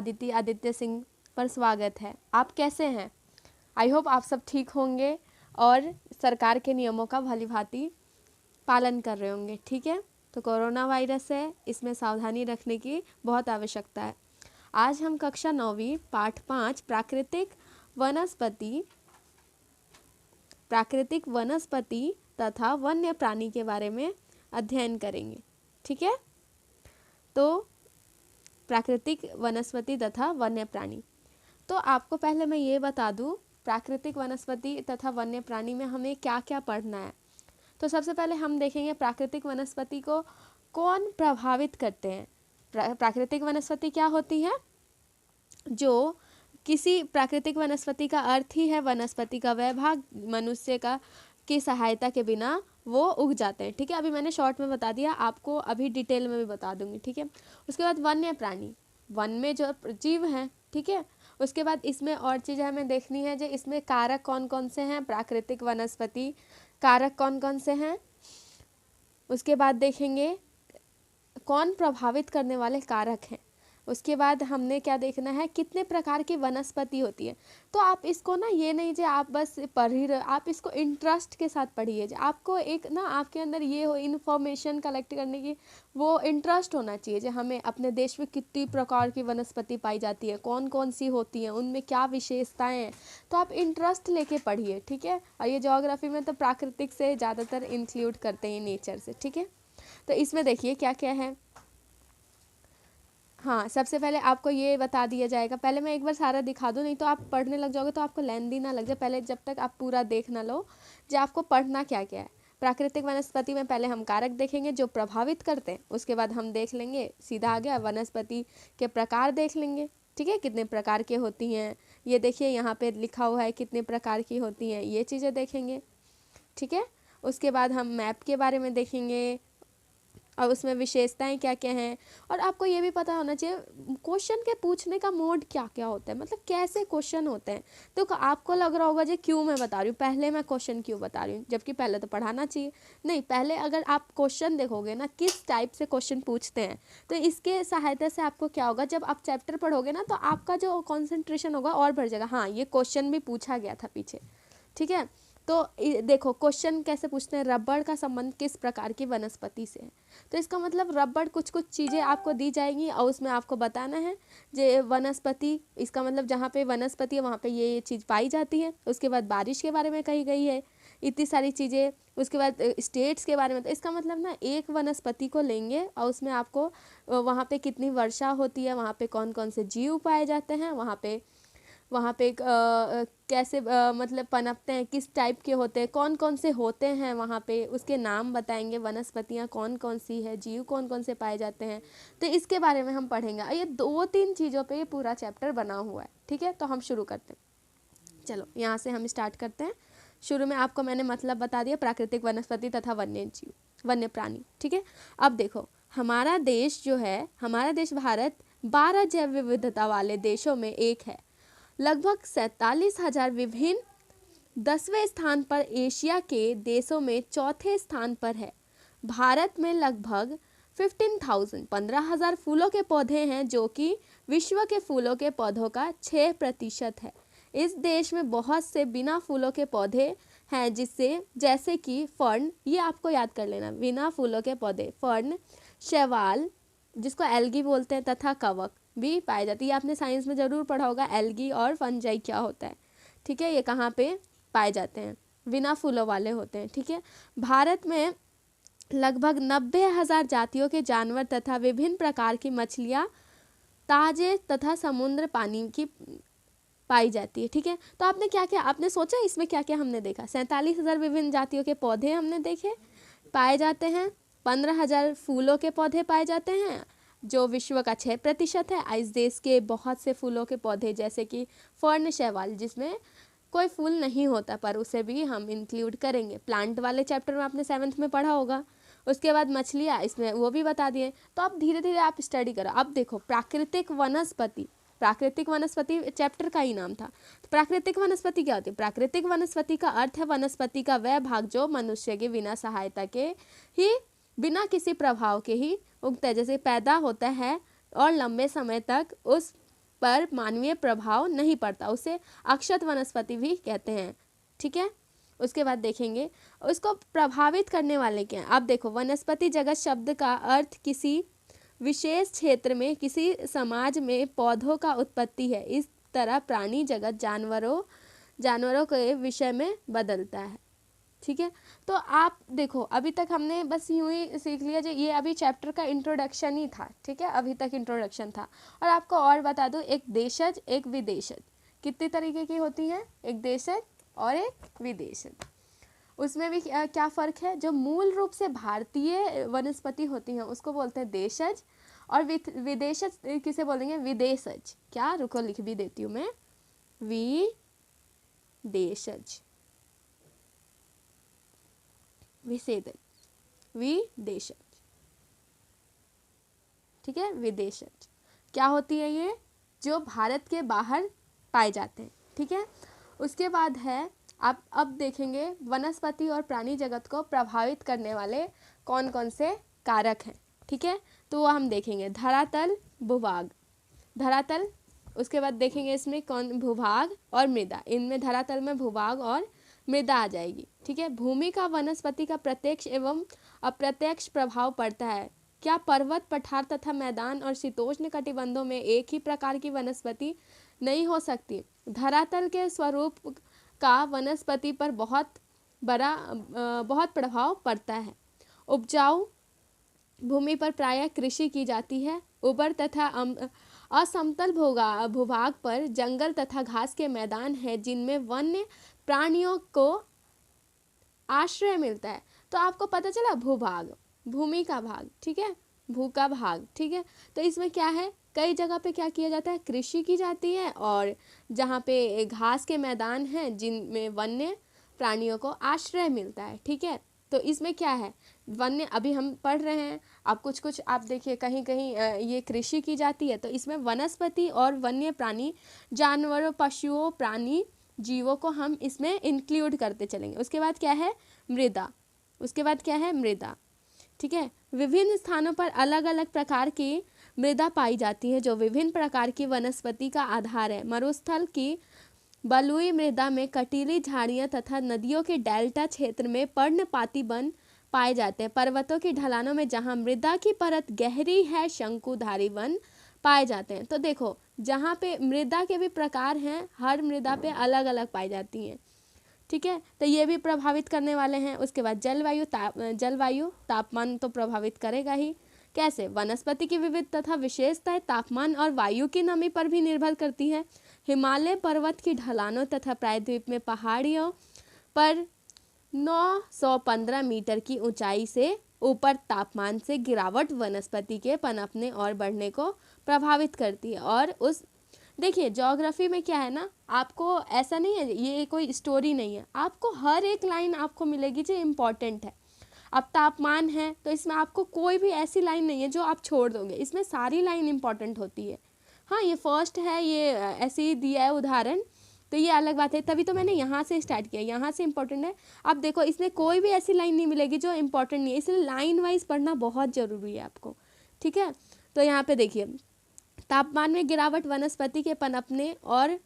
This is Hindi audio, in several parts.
आदित्य सिंह पर स्वागत है। आप कैसे हैं? आई होप आप सब ठीक होंगे और सरकार के नियमों का भलीभांति पालन कर रहे होंगे। ठीक है, तो कोरोना वायरस है, इसमें सावधानी रखने की बहुत आवश्यकता है। आज हम कक्षा 9वीं पाठ 5 प्राकृतिक वनस्पति तथा वन्य प्राणी के बारे में अध्ययन करेंगे। ठीक है, तो प्राकृतिक वनस्पति तथा वन्य प्राणी। तो आपको पहले मैं ये बता दूं, प्राकृतिक वनस्पति तथा वन्य प्राणी में हमें क्या क्या पढ़ना है। तो सबसे पहले हम देखेंगे प्राकृतिक वनस्पति को कौन प्रभावित करते हैं। प्राकृतिक वनस्पति क्या होती है? जो किसी प्राकृतिक वनस्पति का अर्थ ही है वनस्पति का वह भाग मनुष्य का की सहायता के बिना वो उग जाते हैं। ठीक है, अभी मैंने शॉर्ट में बता दिया, आपको अभी डिटेल में भी बता दूंगी। ठीक है, उसके बाद वन्य प्राणी, वन में जो जीव हैं। ठीक है, उसके बाद इसमें और चीज़ें हमें देखनी है, जो इसमें कारक कौन कौन से हैं, प्राकृतिक वनस्पति कारक कौन कौन से हैं। उसके बाद देखेंगे कौन प्रभावित करने वाले कारक हैं। उसके बाद हमने क्या देखना है, कितने प्रकार की वनस्पति होती है। तो आप इसको ना ये नहीं जो आप बस पढ़ ही रहे, आप इसको इंटरेस्ट के साथ पढ़िए। आपको एक ना आपके अंदर ये हो इन्फॉर्मेशन कलेक्ट करने की वो इंटरेस्ट होना चाहिए। जो हमें अपने देश में कितनी प्रकार की वनस्पति पाई जाती है, कौन कौन सी होती हैं, उनमें क्या विशेषताएँ हैं, तो आप इंटरेस्ट लेके पढ़िए। ठीक है, और ये ज्योग्राफी में तो प्राकृतिक से ज़्यादातर इंक्लूड करते हैं, नेचर से। ठीक है, तो इसमें देखिए क्या क्या है। हाँ, सबसे पहले आपको ये बता दिया जाएगा, पहले मैं एक बार सारा दिखा दूँ, नहीं तो आप पढ़ने लग जाओगे तो आपको लेंदी ना लग जाए। पहले जब तक आप पूरा देख ना लो जो आपको पढ़ना क्या क्या है। प्राकृतिक वनस्पति में पहले हम कारक देखेंगे जो प्रभावित करते हैं, उसके बाद हम देख लेंगे, सीधा आ गया वनस्पति के प्रकार देख लेंगे। ठीक है, कितने प्रकार के होती हैं, ये देखिए यहाँ पे लिखा हुआ है कितने प्रकार की होती हैं, ये चीज़ें देखेंगे। ठीक है, उसके बाद हम मैप के बारे में देखेंगे और उसमें विशेषताएं क्या क्या हैं। और आपको ये भी पता होना चाहिए क्वेश्चन के पूछने का मोड क्या क्या होता है, मतलब कैसे क्वेश्चन होते हैं। तो आपको लग रहा होगा जी क्यों मैं बता रही हूँ, पहले मैं क्वेश्चन क्यों बता रही हूँ, जबकि पहले तो पढ़ाना चाहिए। नहीं, पहले अगर आप क्वेश्चन देखोगे ना किस टाइप से क्वेश्चन पूछते हैं, तो इसके सहायता से आपको क्या होगा, जब आप चैप्टर पढ़ोगे ना तो आपका जो कॉन्सेंट्रेशन होगा और बढ़ जाएगा। हाँ, ये क्वेश्चन भी पूछा गया था पीछे। ठीक है, तो देखो क्वेश्चन कैसे पूछते हैं, रबड़ का संबंध किस प्रकार की वनस्पति से है। तो इसका मतलब रबड़ कुछ चीज़ें आपको दी जाएंगी और उसमें आपको बताना है जो वनस्पति, इसका मतलब जहाँ पे वनस्पति है वहाँ पे ये चीज़ पाई जाती है। उसके बाद बारिश के बारे में कही गई है, इतनी सारी चीज़ें। उसके बाद स्टेट्स के बारे में, तो इसका मतलब ना एक वनस्पति को लेंगे और उसमें आपको वहाँ पे कितनी वर्षा होती है, वहाँ पे कौन कौन से जीव पाए जाते हैं, वहाँ पे कैसे मतलब पनपते हैं, किस टाइप के होते हैं, कौन कौन से होते हैं वहाँ पे, उसके नाम बताएंगे, वनस्पतियाँ कौन कौन सी है, जीव कौन कौन से पाए जाते हैं। तो इसके बारे में हम पढ़ेंगे। ये 2-3 चीज़ों पे ये पूरा चैप्टर बना हुआ है। ठीक है, तो हम शुरू करते हैं। चलो यहाँ से हम स्टार्ट करते हैं। शुरू में आपको मैंने मतलब बता दिया प्राकृतिक वनस्पति तथा वन्य प्राणी। ठीक है, अब देखो हमारा देश जो है, हमारा देश भारत 12 जैव विविधता वाले देशों में एक है। लगभग 47,000 विभिन्न 10वें स्थान पर एशिया के देशों में चौथे स्थान पर है। भारत में लगभग 15,000 फूलों के पौधे हैं, जो कि विश्व के फूलों के पौधों का 6% है। इस देश में बहुत से बिना फूलों के पौधे हैं, जैसे कि फर्न, ये आपको याद कर लेना, बिना फूलों के पौधे फर्न, शैवाल जिसको एल्गी बोलते हैं, तथा कवक भी पाए जाती है। आपने साइंस में ज़रूर पढ़ा होगा एल्गी और फंजाई क्या होता है। ठीक है, ये कहाँ पे पाए जाते हैं, बिना फूलों वाले होते हैं। ठीक है, भारत में लगभग 90,000 जातियों के जानवर तथा विभिन्न प्रकार की मछलियाँ ताजे तथा समुद्र पानी की पाई जाती है। ठीक है, तो आपने क्या क्या आपने सोचा इसमें क्या क्या हमने देखा। 47,000 विभिन्न जातियों के पौधे हमने देखे पाए जाते हैं, 15,000 फूलों के पौधे पाए जाते हैं जो विश्व का 6% है। इस देश के बहुत से फूलों के पौधे जैसे कि फर्न, शैवाल जिसमें कोई फूल नहीं होता पर उसे भी हम इंक्लूड करेंगे, प्लांट वाले चैप्टर में आपने 7th में पढ़ा होगा। उसके बाद मछलियाँ, इसमें वो भी बता दिए। तो अब धीरे धीरे आप स्टडी करो। अब देखो प्राकृतिक वनस्पति चैप्टर का ही नाम था। तो प्राकृतिक वनस्पति क्या होती है? प्राकृतिक वनस्पति का अर्थ है वनस्पति का वह भाग जो मनुष्य के बिना सहायता के ही, बिना किसी प्रभाव के ही उगता है, जैसे पैदा होता है और लंबे समय तक उस पर मानवीय प्रभाव नहीं पड़ता, उसे अक्षत वनस्पति भी कहते हैं। ठीक है, उसके बाद देखेंगे उसको प्रभावित करने वाले क्या हैं। अब देखो, वनस्पति जगत शब्द का अर्थ किसी विशेष क्षेत्र में, किसी समाज में पौधों का उत्पत्ति है। इस तरह प्राणी जगत जानवरों के विषय में बदलता है। ठीक है, तो आप देखो अभी तक हमने बस यूं ही सीख लिया, जो ये अभी चैप्टर का इंट्रोडक्शन ही था। ठीक है, अभी तक इंट्रोडक्शन था। और आपको और बता दूं, एक देशज एक विदेशज कितनी तरीके की होती हैं, एक देशज और एक विदेशज। उसमें भी क्या फ़र्क है, जो मूल रूप से भारतीय वनस्पति होती हैं उसको बोलते हैं देशज, और विदेशज किसे बोलेंगे, विदेशज। क्या, रुको लिख भी देती हूँ मैं, विदेशज, विदेशज। ठीक है, विदेशज क्या होती है, ये जो भारत के बाहर पाए जाते हैं। ठीक है, उसके बाद है आप अब देखेंगे वनस्पति और प्राणी जगत को प्रभावित करने वाले कौन कौन से कारक हैं। ठीक है, तो वो हम देखेंगे, धरातल, भूभाग, धरातल, उसके बाद देखेंगे इसमें कौन, भूभाग और मृदा। इनमें धरातल में भूभाग और मृदा आ जाएगी। ठीक है, भूमि का वनस्पति का प्रत्यक्ष एवं अप्रत्यक्ष प्रभाव पड़ता है। क्या पर्वत, पठार तथा मैदान और शीतोष्ण कटिबंधों में एक ही प्रकार की वनस्पति नहीं हो सकती। धरातल के स्वरूप का वनस्पति पर बहुत प्रभाव पड़ता है। उपजाऊ भूमि पर प्रायः कृषि की जाती है। उर्वर तथा असमतल भूभाग पर जंगल तथा घास के मैदान हैं, जिनमें वन्य प्राणियों को आश्रय मिलता है। तो आपको पता चला, भूभाग, भूमि का भाग। ठीक है, भू का भाग। ठीक है, तो इसमें क्या है, कई जगह पे क्या किया जाता है, कृषि की जाती है, और जहाँ पे घास के मैदान हैं जिनमें वन्य प्राणियों को आश्रय मिलता है। ठीक है, तो इसमें क्या है, वन्य, अभी हम पढ़ रहे हैं, अब कुछ आप देखिए कहीं कहीं ये कृषि की जाती है, तो इसमें वनस्पति और वन्य प्राणी, जानवरों, पशुओं, प्राणी, जीवों को हम इसमें इंक्लूड करते चलेंगे। उसके बाद क्या है, मृदा, उसके बाद क्या है, मृदा। ठीक है, विभिन्न स्थानों पर अलग अलग प्रकार की मृदा पाई जाती है, जो विभिन्न प्रकार की वनस्पति का आधार है। मरुस्थल की बलुई मृदा में कटीली झाड़ियाँ तथा नदियों के डेल्टा क्षेत्र में पर्णपाती वन पाए जाते हैं। पर्वतों की ढलानों में जहाँ मृदा की परत गहरी है, शंकुधारी वन पाए जाते हैं। तो देखो, जहाँ पे मृदा के भी प्रकार हैं, हर मृदा पे अलग अलग पाई जाती हैं। ठीक है, तो ये भी प्रभावित करने वाले हैं। उसके बाद जलवायु तापमान तो प्रभावित करेगा ही। कैसे, वनस्पति की विविध तथा विशेषताएं तापमान और वायु की नमी पर भी निर्भर करती है। हिमालय पर्वत की ढलानों तथा प्रायद्वीप में पहाड़ियों पर 915 मीटर की ऊंचाई से ऊपर तापमान से गिरावट वनस्पति के पनपने और बढ़ने को प्रभावित करती है। और उस देखिए, ज्योग्राफी में क्या है ना, आपको ऐसा नहीं है, ये कोई स्टोरी नहीं है, आपको हर एक लाइन आपको मिलेगी जो इम्पॉर्टेंट है। अब तापमान है तो इसमें आपको कोई भी ऐसी लाइन नहीं है जो आप छोड़ दोगे, इसमें सारी लाइन इम्पॉर्टेंट होती है। हाँ, ये फर्स्ट है, ये ऐसे ही दिया है उदाहरण, तो ये अलग बात है, तभी तो मैंने यहाँ से स्टार्ट किया, यहाँ से इम्पोर्टेंट है। अब देखो, इसमें कोई भी ऐसी लाइन नहीं मिलेगी जो इम्पोर्टेंट नहीं है, इसलिए लाइन वाइज पढ़ना बहुत ज़रूरी है आपको। ठीक है, तो यहाँ पे देखिए, तापमान में गिरावट वनस्पति के पनपने और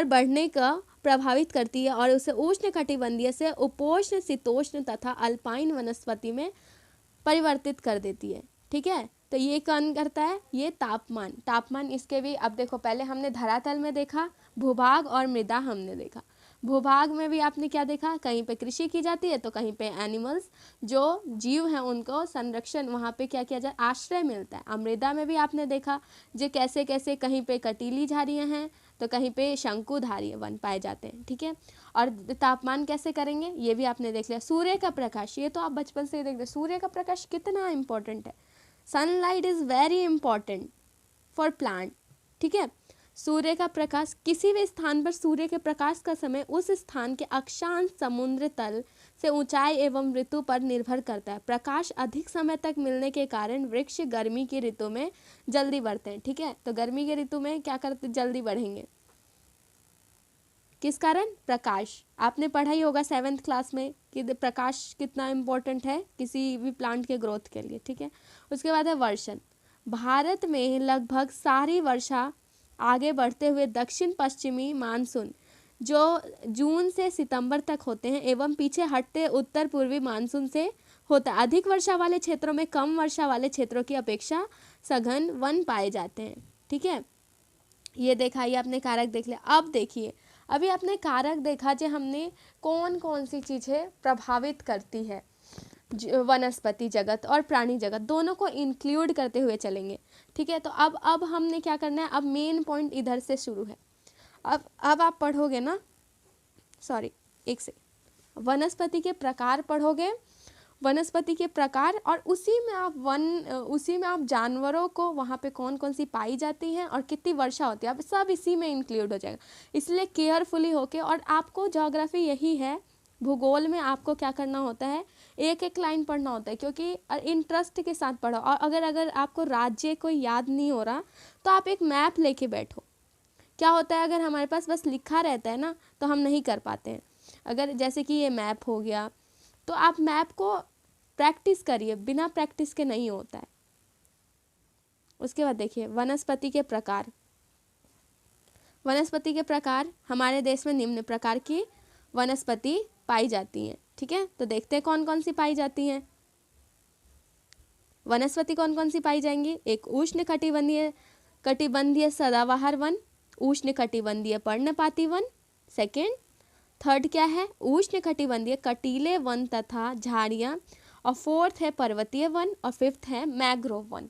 बढ़ने का प्रभावित करती है और उसे उष्ण कटिबंधीय से उपोष्ण, शीतोष्ण तथा अल्पाइन वनस्पति में परिवर्तित कर देती है। ठीक है, तो ये कौन करता है, ये तापमान इसके भी, अब देखो, पहले हमने धरातल में देखा, भूभाग और मृदा हमने देखा। भूभाग में भी आपने क्या देखा, कहीं पे कृषि की जाती है तो कहीं पे एनिमल्स, जो जीव हैं, उनको संरक्षण, वहाँ पे क्या किया जाए, आश्रय मिलता है। मृदा में भी आपने देखा जो कैसे कैसे कहीं पे कटीली झाड़ियाँ हैं तो कहीं पे शंकुधारी वन पाए जाते हैं। ठीक है, और तापमान कैसे करेंगे ये भी आपने देख लिया। सूर्य का प्रकाश, ये तो आप बचपन से ही देख रहे, सूर्य का प्रकाश कितना इंपॉर्टेंट है। Sunlight is very important for plant. ठीक है, सूर्य का प्रकाश, किसी भी स्थान पर सूर्य के प्रकाश का समय उस स्थान के अक्षांश, समुद्र तल से ऊंचाई एवं ऋतु पर निर्भर करता है। प्रकाश अधिक समय तक मिलने के कारण वृक्ष गर्मी की ऋतु में जल्दी बढ़ते हैं। ठीक है, तो गर्मी के ऋतु में क्या करते, जल्दी बढ़ेंगे, किस कारण, प्रकाश। आपने पढ़ा ही होगा 7th क्लास में कि प्रकाश कितना इम्पोर्टेंट है किसी भी प्लांट के ग्रोथ के लिए। ठीक है, उसके बाद है वर्षण। भारत में लगभग सारी वर्षा आगे बढ़ते हुए दक्षिण पश्चिमी मानसून जो जून से सितंबर तक होते हैं एवं पीछे हटते उत्तर पूर्वी मानसून से होता है। अधिक वर्षा वाले क्षेत्रों में कम वर्षा वाले क्षेत्रों की अपेक्षा सघन वन पाए जाते हैं। ठीक है, ये देखा, ये आपने कारक देख लिया। अब देखिए, अभी आपने कारक देखा जो हमने कौन कौन सी चीज़ें प्रभावित करती है वनस्पति जगत और प्राणी जगत, दोनों को इंक्लूड करते हुए चलेंगे। ठीक है, तो अब हमने क्या करना है, अब मेन पॉइंट इधर से शुरू है। अब आप पढ़ोगे ना, सॉरी एक से, वनस्पति के प्रकार पढ़ोगे, वनस्पति के प्रकार, और उसी में आप जानवरों को वहाँ पे कौन कौन सी पाई जाती हैं और कितनी वर्षा होती है, अब सब इसी में इंक्लूड हो जाएगा। इसलिए केयरफुली होके, और आपको ज्योग्राफी यही है, भूगोल में आपको क्या करना होता है, एक एक लाइन पढ़ना होता है, क्योंकि इंटरेस्ट के साथ पढ़ो। और अगर आपको राज्य कोई याद नहीं हो रहा तो आप एक मैप लेके बैठो। क्या होता है, अगर हमारे पास बस लिखा रहता है ना तो हम नहीं कर पाते हैं। अगर जैसे कि ये मैप हो गया, तो आप मैप को प्रैक्टिस करिए, बिना प्रैक्टिस के नहीं होता है। उसके बाद देखिए वनस्पति के प्रकार। वनस्पति के प्रकार, हमारे देश में निम्न प्रकार की वनस्पति पाई जाती हैं। ठीक है, तो देखते हैं कौन कौन सी पाई जाती हैं। वनस्पति कौन कौन सी पाई जाएंगी, एक उष्ण कटिबंधीय सदाबहार वन, उष्ण कटिबंधीय पर्णपाती वन, सेकेंड, थर्ड क्या है, उष्ण कटिबंधीय कटीले वन तथा झाड़ियाँ, और फोर्थ है पर्वतीय वन, और फिफ्थ है मैंग्रोव वन।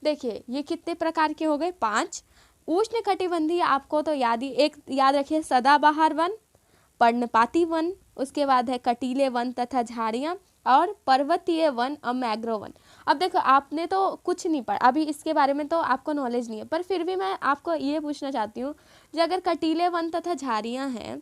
देखिए ये कितने प्रकार के हो गए, 5। उष्ण कटिबंधीय आपको तो याद रखिए, सदाबहार वन, पर्णपाती वन, उसके बाद है कटीले वन तथा झाड़ियाँ, और पर्वतीय वन और मैंग्रोव वन। अब देखो आपने तो कुछ नहीं पढ़ा अभी, इसके बारे में तो आपको नॉलेज नहीं है, पर फिर भी मैं आपको ये पूछना चाहती हूँ, जो अगर कटीले वन तथा झाड़ियाँ हैं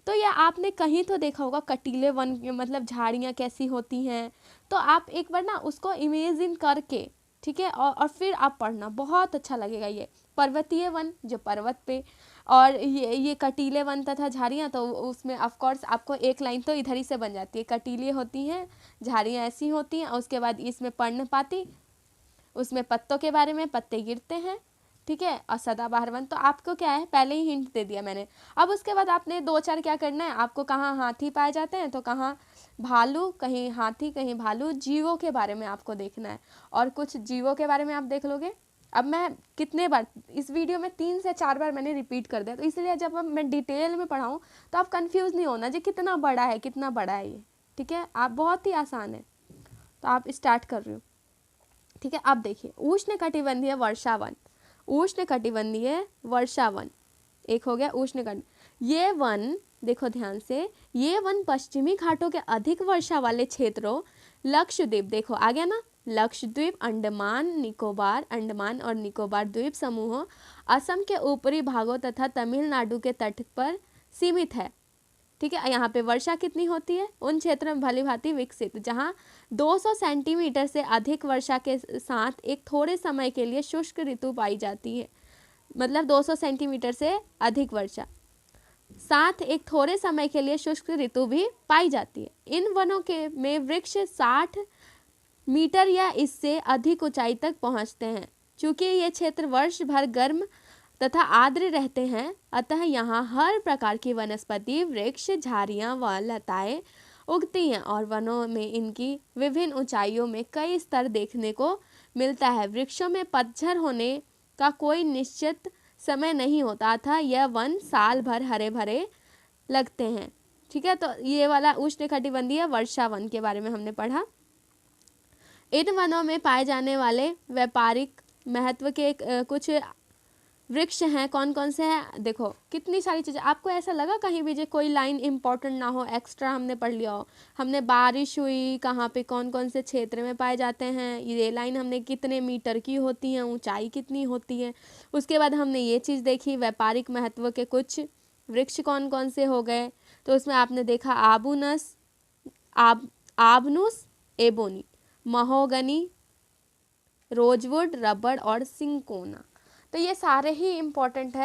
तो यह आपने कहीं तो देखा होगा, कटीले वन मतलब झाड़ियाँ कैसी होती हैं, तो आप एक बार ना उसको इमेजिन करके, ठीक है, और फिर आप पढ़ना, बहुत अच्छा लगेगा। ये पर्वतीय वन जो पर्वत पे, और ये कटीले वन तथा झाड़ियाँ, तो उसमें ऑफ कोर्स आपको एक लाइन तो इधर ही से बन जाती है, कटीले होती हैं, झाड़ियाँ ऐसी होती हैं, और उसके बाद इसमें पर्णपाती, उसमें पत्तों के बारे में, पत्ते गिरते हैं, ठीक है, और सदाबहार वन। तो आपको क्या है, पहले ही हिंट दे दिया मैंने। अब उसके बाद आपने 2-4 क्या करना है, आपको कहाँ हाथी पाए जाते हैं तो कहाँ भालू, कहीं हाथी कहीं भालू, जीवों के बारे में आपको देखना है, और कुछ जीवों के बारे में आप देख लोगे। अब मैं कितने बार इस वीडियो में 3 से 4 बार मैंने रिपीट कर दिया, तो इसलिए जब मैं डिटेल में पढ़ाऊँ तो आप कंफ्यूज नहीं होना जी कितना बड़ा है ये। ठीक है, आप बहुत ही आसान है, तो आप स्टार्ट कर रहे हो। ठीक है, अब देखिए उष्ण कटिबंधीय वर्षावन, उष्ण कटिबंधीय वर्षावन एक हो गया। ये वन, देखो ध्यान से, ये वन पश्चिमी घाटों के अधिक वर्षा वाले क्षेत्रों, लक्षद्वीप, देखो आ गया ना, लक्षद्वीप, अंडमान और निकोबार द्वीप समूहों, असम के ऊपरी भागों तथा तमिलनाडु के तट पर सीमित है। ठीक है, यहाँ पे वर्षा कितनी होती है, उन क्षेत्रों में भली भांति विकसित जहाँ 200 सेंटीमीटर से अधिक वर्षा के साथ एक थोड़े समय के लिए शुष्क ऋतु पाई जाती है। मतलब 200 सेंटीमीटर से अधिक वर्षा साथ एक थोड़े समय के लिए शुष्क ऋतु भी पाई जाती है। इन वनों के में वृक्ष 60 मीटर या इससे अधिक ऊंचाई तक पहुंचते हैं। चूंकि ये क्षेत्र वर्ष भर गर्म तथा आर्द्र रहते हैं, अतः यहाँ हर प्रकार की वनस्पति, वृक्ष, झाड़ियाँ व लताएं उगती हैं, और वनों में इनकी विभिन्न ऊंचाइयों में कई स्तर देखने को मिलता है। वृक्षों में पतझड़ होने का कोई निश्चित समय नहीं होता था, यह वन साल भर हरे भरे लगते हैं। ठीक है, तो ये वाला उष्ण कटिबंधीय वर्षा वन के बारे में हमने पढ़ा। इन वनों में पाए जाने वाले व्यापारिक महत्व के कुछ वृक्ष हैं, कौन कौन से हैं, देखो कितनी सारी चीज़ें। आपको ऐसा लगा कहीं भी जो कोई लाइन इंपॉर्टेंट ना हो, एक्स्ट्रा हमने पढ़ लिया हो, हमने बारिश हुई कहाँ पे, कौन कौन से क्षेत्र में पाए जाते हैं, ये लाइन हमने कितने मीटर की होती हैं, ऊंचाई कितनी होती है, उसके बाद हमने ये चीज़ देखी व्यापारिक महत्व के कुछ वृक्ष कौन कौन से हो गए, तो उसमें आपने देखा आबनुस, एबोनी, महोगनी, रोजवुड, रबड़ और सिंकोना। तो ये सारे ही इम्पोर्टेंट है,